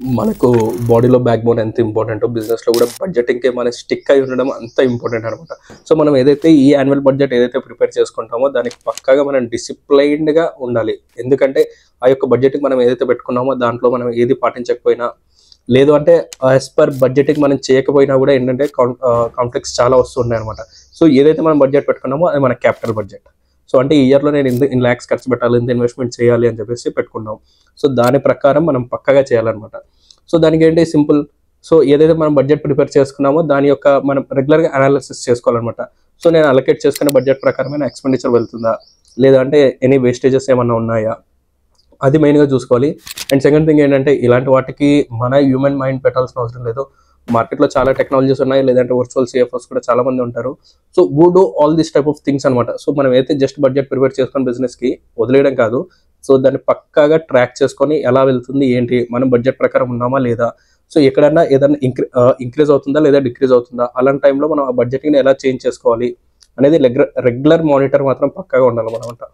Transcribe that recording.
మనకు బాడీలో back bone ఎంత ఇంపార్టెంటో బిజినెస్లో కూడా బడ్జెటింగ్కే మన స్టిక్ అయి ఉండడం అంత ఇంపార్టెంట్ అనమాట. సో మనం ఏదైతే ఈ యాన్యువల్ బడ్జెట్ ఏదైతే ప్రిపేర్ చేసుకుంటామో దానికి పక్కాగా మనం డిసిప్లైన్డ్గా ఉండాలి. ఎందుకంటే ఆ యొక్క బడ్జెటింగ్ మనం ఏదైతే పెట్టుకున్నామో దాంట్లో మనం ఏది పాటించకపోయినా, లేదు అంటే యాజ్ పర్ బడ్జెటింగ్ మనం చేయకపోయినా కూడా ఏంటంటే కాంప్లెక్స్ చాలా వస్తున్నాయి అనమాట. సో ఏదైతే మనం బడ్జెట్ పెట్టుకున్నామో అది మన క్యాపిటల్ బడ్జెట్. సో అంటే ఈ ఇయర్లో నేను ఇన్ ల్యాక్స్ ఖర్చు పెట్టాలి, ఇంత ఇన్వెస్ట్మెంట్ చేయాలి అని చెప్పేసి పెట్టుకున్నాం. సో దాని ప్రకారం మనం పక్కగా చేయాలన్నమాట. సో దానికి ఏంటి సింపుల్. సో ఏదైతే మనం బడ్జెట్ ప్రిపేర్ చేసుకున్నామో దాని యొక్క మనం రెగ్యులర్గా అనాలిసిస్ చేసుకోవాలన్నమాట. సో నేను అలొకేట్ చేసుకునే బడ్జెట్ ప్రకారమైన ఎక్స్పెండిచర్ వెళ్తుందా, లేదంటే ఎనీ వేస్టేజెస్ ఏమన్నా ఉన్నాయా, అది మెయిన్గా చూసుకోవాలి. అండ్ సెకండ్ థింగ్ ఏంటంటే ఇలాంటి వాటికి మన హ్యూమన్ మైండ్ పెట్టాల్సిన అవసరం లేదు. మార్కెట్లో చాలా టెక్నాలజీస్ ఉన్నాయి, లేదంటే వర్చువల్ సిఎఫ్ఓస్ కూడా చాలా మంది ఉంటారు. So who do all this type of things అనమాట. సో మనం అయితే జస్ట్ బడ్జెట్ ప్రిపేర్ చేసుకొని బిజినెస్కి వదిలేయడం కాదు. సో దాన్ని పక్కాగా ట్రాక్ చేసుకొని ఎలా వెళ్తుంది ఏంటి, మనం బడ్జెట్ ప్రకారం ఉన్నామా లేదా, సో ఎక్కడన్నా ఏదైనా ఇంక్రీజ్ అవుతుందా లేదా డిక్రీజ్ అవుతుందా, అలాంటి టైంలో మనం ఆ బడ్జెటింగ్ని ఎలా చేంజ్ చేసుకోవాలి అనేది రెగ్యులర్ మానిటర్ మాత్రం పక్కాగా ఉండాలి అనమాట.